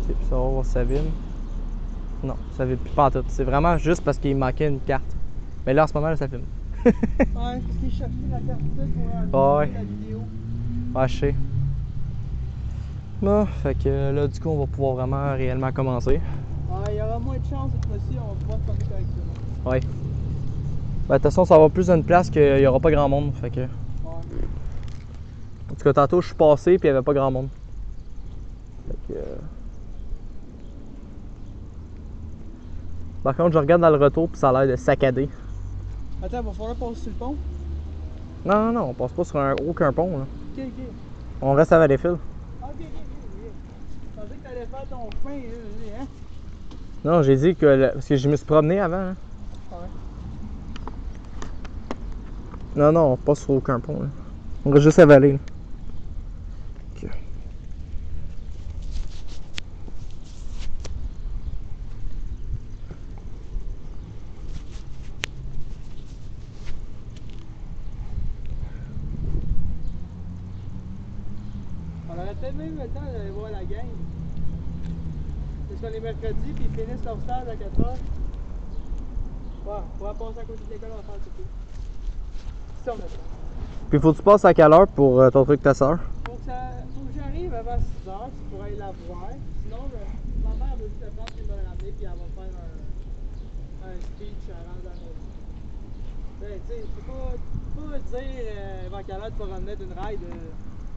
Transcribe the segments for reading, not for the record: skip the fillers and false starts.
Puis ça va voir si ça vibre. Non, ça vibre plus pas en tout. C'est vraiment juste parce qu'il manquait une carte. Mais là, en ce moment, là, ça filme. Ouais, parce qu'il cherchait la carte pour Ouais. la vidéo. Ouais, je sais. Bon, fait que là, du coup, on va pouvoir vraiment réellement commencer. Ouais, il y aura moins de chance cette fois-ci, on va pouvoir se parler correctement. Ouais. Ben, de toute façon, ça va plus d'une place qu'il n'y aura pas grand monde. Fait que. Ouais. En tout cas, tantôt, je suis passé puis il n'y avait pas grand monde. Fait que. Par contre, je regarde dans le retour puis ça a l'air de saccader. Attends, il va falloir passer sur le pont. Non, non, non, on passe pas sur aucun pont. Là. Ok, ok. On reste à Valleyfield. Ok, ok, ok. Je pensais que t'allais faire ton chemin, hein? Non, j'ai dit que. Parce que je me suis promené avant. Hein. Ouais. Non, non, on passe sur aucun pont. Là. On reste juste à Valley. Là. Ok. On aurait peut-être même le temps d'aller voir la gang. C'est sur les mercredis, puis ils finissent leur stage à 4h. Ouais, on pourra passer à côté de l'école en faire tout de suite. Si on a le temps. Puis faut que tu passes à quelle heure pour ton truc de ta soeur? Faut que j'arrive avant 6h, tu pourrais aller la voir. Sinon, ma mère veut juste le prendre et me le ramener, puis elle va faire un speech avant de la maison. Ben, tu sais, tu peux pas dire avant quelle heure tu vas revenir d'une ride.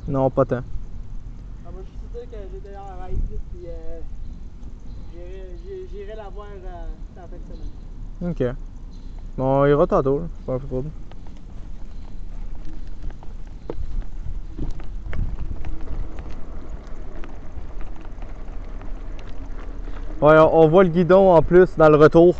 Non, pas tant. Elle va juste dire que j'étais en ride, puis j'irai la voir en fin de semaine. Ok. Bon, on ira tantôt, là. C'est pas un problème. Ouais, on voit le guidon en plus dans le retour.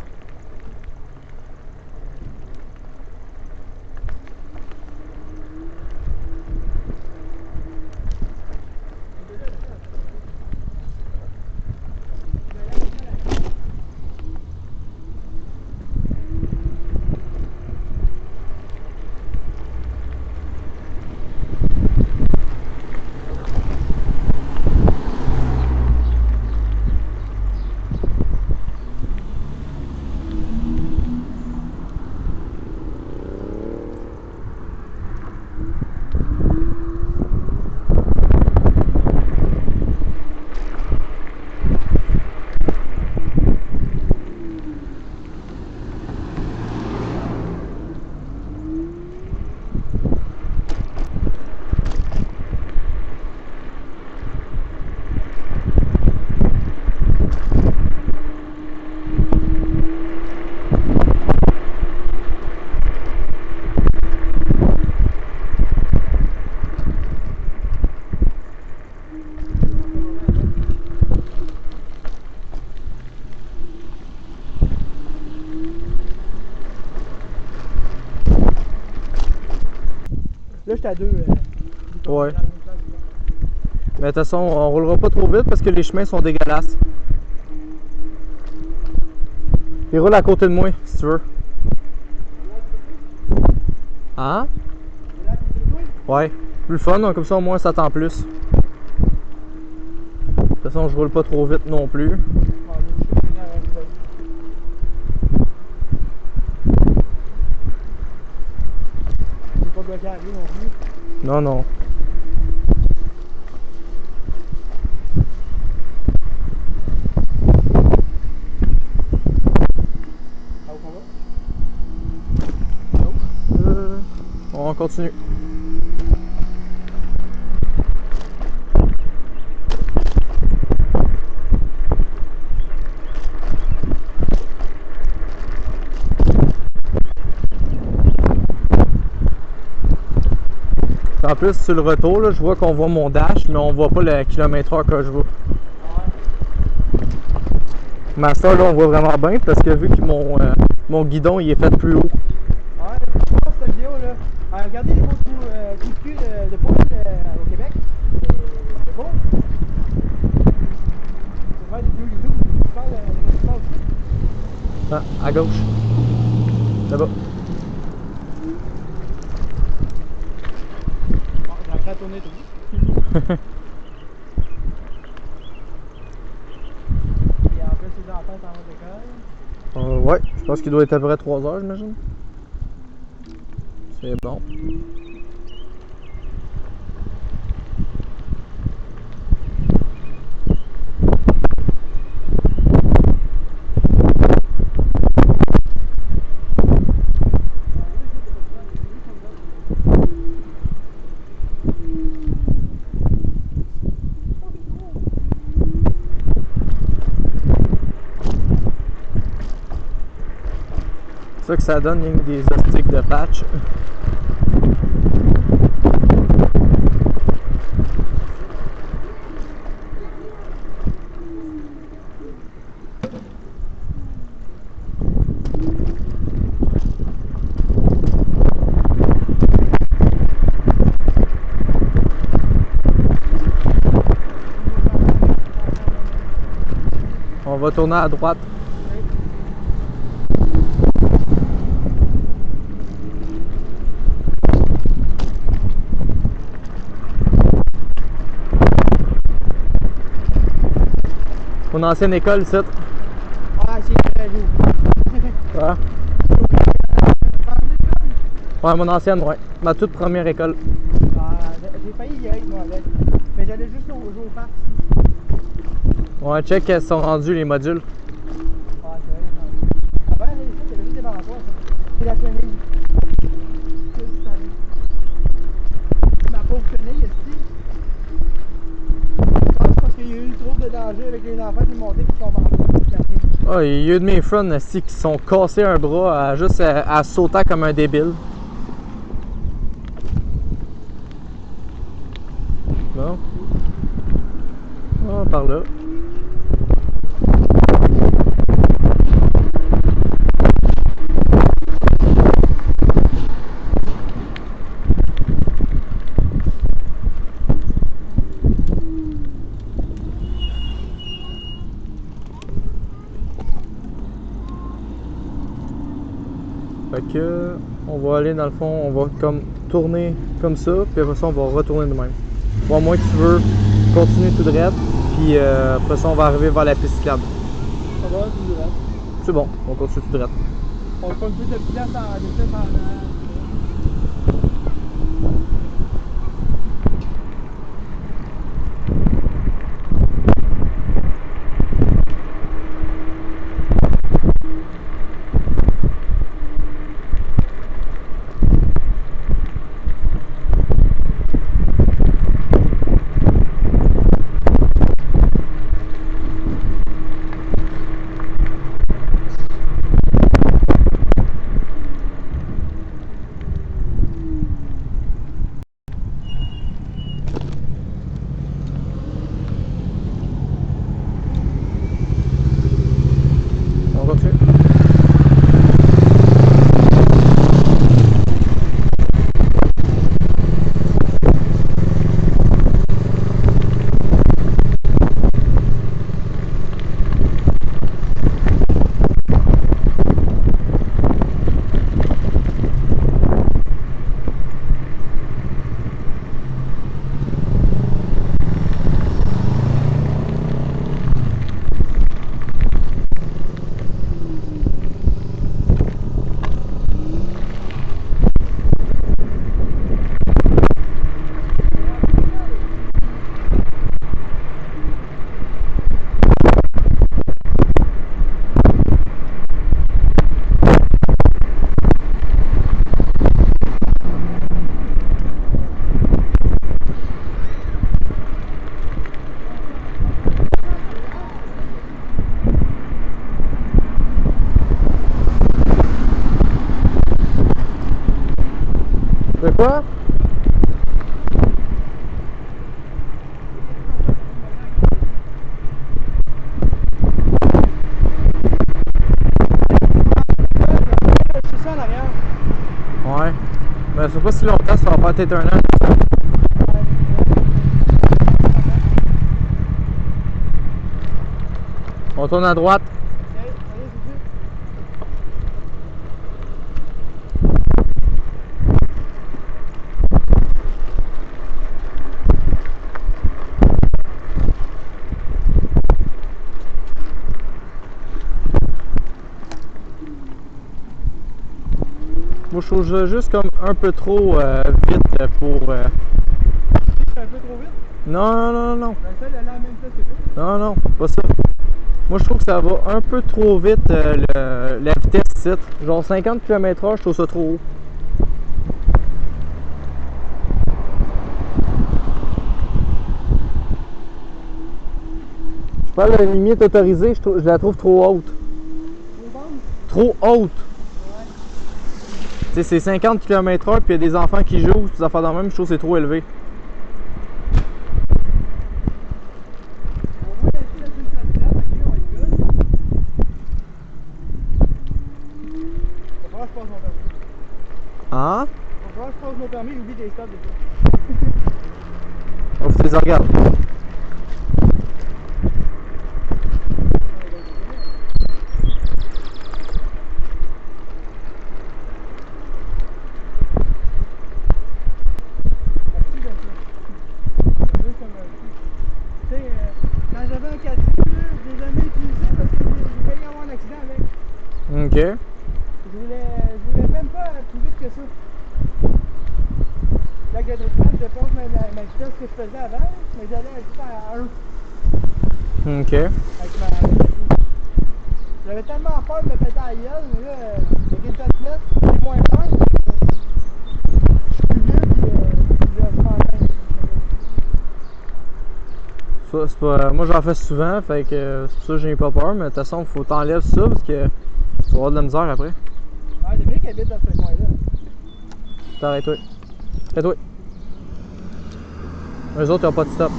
Là, j'étais à 2. Ouais. Mais de toute façon, on roulera pas trop vite parce que les chemins sont dégueulasses. Il roule à côté de moi, si tu veux. Hein? Ouais. Plus le fun, hein, comme ça au moins ça tend plus. De toute façon, je roule pas trop vite non plus. Pas bloqué à la rue non plus. Non, non. Ah, où on va? On continue. En plus, sur le retour, là, je vois qu'on voit mon dash, mais on voit pas le kilomètre-heure que je vois. Mais ça, là, on voit vraiment bien parce que vu que mon guidon il est fait plus haut. Ouais, je pense cette vidéo là. Regardez les coups de cul de poule au Québec. C'est bon. C'est faire des vidéos YouTube. Tu parles de aussi. Ah, à gauche. Là-bas. Bon, j'ai appris à tourner tout. pense qu'il doit être à peu près 3 heures, j'imagine. C'est bon. C'est ça que ça donne, il y a des astiques de patch. On va tourner à droite. Mon ancienne école, c'est. Ah, c'est très beau. Ouais. Ouais, mon ancienne, ouais. Ma toute première école. Ah, j'ai failli y aller, moi, avec. Mais j'allais juste au parc. Ouais, check qu'elles sont rendues les modules. Ah, c'est vrai. Ah, ben, ça, c'est juste des balançoires, ça. C'est la chenille. Ma pauvre chenille, ici. Je pense parce qu'il y a eu trop de danger avec les enfants qui montaient qui sont morts. Ah, il y a eu de mes friends aussi qui se sont cassés un bras juste à sauter comme un débile. Bon. Ah, par là. Fait que on va aller dans le fond, on va comme tourner comme ça, puis après ça on va retourner de même. Bon, à moins que tu veux continuer tout droit, puis après ça on va arriver vers la piste cyclable. Ça va, tout droit. C'est bon, on continue tout droit. On prend plus de place en vitesse en arrière. On continue. De quoi? C'est ça en arrière. Ouais. Mais ça fait pas si longtemps, ça va faire peut-être un an. On tourne à droite. Ok, allez, c'est sûr. Moi, je trouve ça juste comme un peu trop vite pour. C'est un peu trop vite. Non, non, non, non. Ben, ça, elle est à la même place que toi. Non, non, pas ça. Moi, je trouve que ça va un peu trop vite la vitesse ici. Genre 50 km/h, je trouve ça trop haut. Je parle de la limite autorisée, je la trouve trop haute. Trop haute! Ouais. Tu sais, c'est 50 km/h, puis il y a des enfants qui jouent, ces affaires dans le même, je trouve que c'est trop élevé. On va laisser la circulation, ok, on va être good. Va falloir que je passe mon permis. Hein? Va falloir que je passe mon permis, j'oublie des stops des fois. On fait des regarde. Quand j'avais un 4 roues, je l'ai jamais utilisé parce que j'ai failli avoir un accident avec. Ok. Je voulais même pas plus vite que ça. Là, avec le traitement, je dépasse ma vitesse que je faisais avant, mais j'allais juste à 1 Ok. avec ma roue. J'avais tellement peur de me péter à la gueule, mais là, avec une patinette, j'ai moins peur. Je suis plus vieux, puis je suis en train. Ça, c'est pas... Moi, j'en fais souvent, fait que c'est pour ça que j'ai pas peur, mais de toute façon, faut t'enlèves ça parce que tu vas avoir de la misère après. Ah, Dominique habite dans ce coin-là. T'arrête-toi. Arrête-toi. Eux autres, ils ont pas de stop.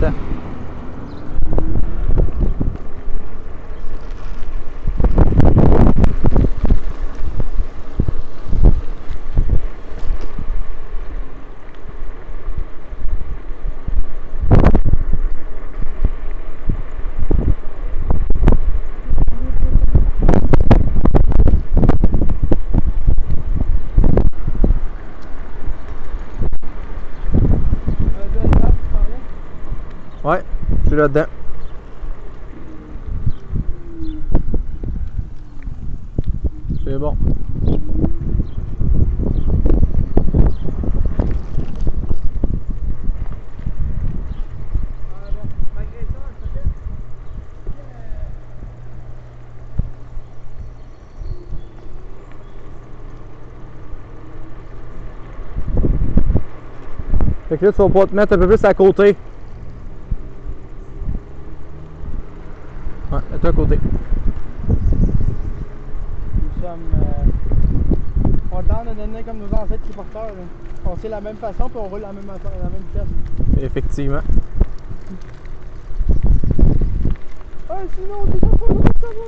Attends. Ouais, tu es là-dedans. C'est bon. Fait que là, tu vas pouvoir te mettre un peu plus à côté. Ouais, mets-toi à côté. Nous sommes contents de donner comme nos ancêtres triporteurs. Là. On sait la même façon puis on roule la même vitesse. Effectivement. Ah, sinon, t'es pas loin de savoir,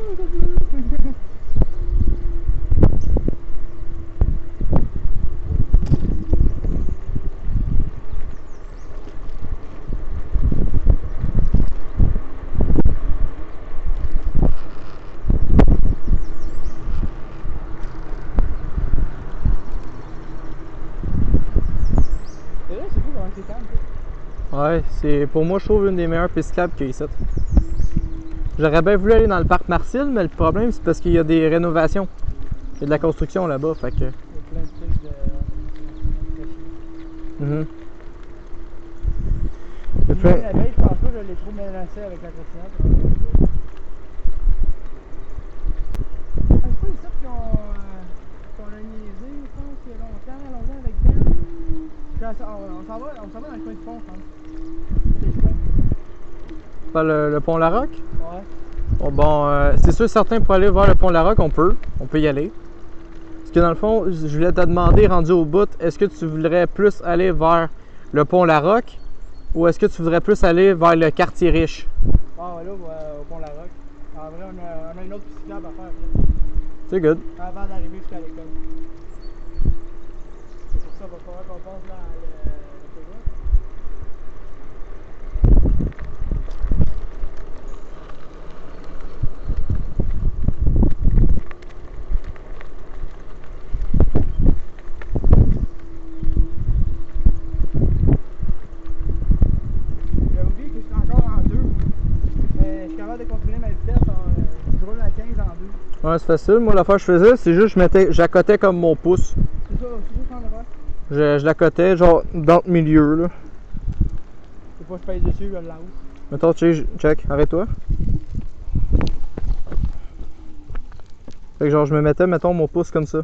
c'est fou comment c'est calme. Ouais, c'est pour moi, je trouve une des meilleures pistes cyclables qu'il y a ici. J'aurais bien voulu aller dans le parc Marcille, mais le problème, c'est parce qu'il y a des rénovations. Il y a de la construction là-bas, fait que... Il y a plein de trucs de Mhm. Il y a plein... La veille, je pense pas que je l'ai trop menacé avec la trottinette. C'est pas les sortes qu'on a niaisé, je pense, il y a longtemps avec Ben. Puis on s'en va dans le coin du pont, je pense. C'est chouette. Pas le pont Larocque? Ouais. Bon, c'est sûr, certain, pour aller vers le pont Larocque, on peut y aller. Parce que dans le fond, je voulais te demander, rendu au bout, est-ce que tu voudrais plus aller vers le pont Larocque ou est-ce que tu voudrais plus aller vers le quartier riche? Ah, ouais, là, au pont Larocque. En vrai, on a une autre piste cyclable à faire après. C'est good. Avant d'arriver jusqu'à l'école. C'est pour ça qu'il va falloir qu'on passe dans l'autoroute. J'ai oublié que je suis encore en deux. Mais Ouais, c'est facile. Moi, l'affaire que je faisais, c'est juste j'accotais comme mon pouce. C'est ça qu'on va faire. Je l'accotais, genre, dans le milieu, là. Des fois, je pèse dessus, je là-haut. Mettons, check, arrête-toi. Fait que genre, je me mettais, mettons, mon pouce comme ça.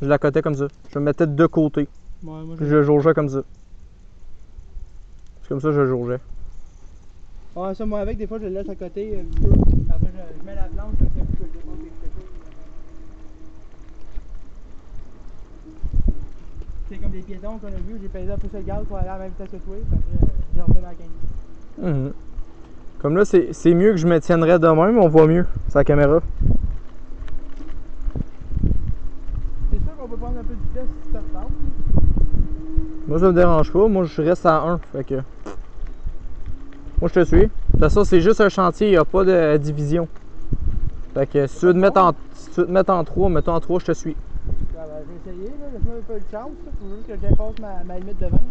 Je l'accotais comme ça. Je me mettais de côté. Ouais, moi, Puis je le jaugeais comme ça. C'est comme ça que je le jaugeais. Ouais, ça, moi, avec, des fois, je le laisse à côté un petit peu. Après, je mets la planche, comme ça, puis je dépense quelque chose. C'est comme des piétons qu'on a vu, j'ai pesé un peu sur le gaz pour aller à la même vitesse que toi, puis après, j'ai retourné à 15. Mhm. Comme là, c'est mieux que je me tiendrais de même, on voit mieux sur la caméra. C'est sûr qu'on peut prendre un peu de vitesse si tu te retentes. Moi, ça me dérange pas. Moi, je reste à 1. Fait que. Moi, je te suis. De toute façon, c'est juste un chantier, il n'y a pas de division. Fait que si tu veux te mettre en 3, mettons en 3, je te suis. Ah, ben, je vais essayer, là. Laisse-moi un peu de chance. Il faut juste que je dépasse ma limite de vente.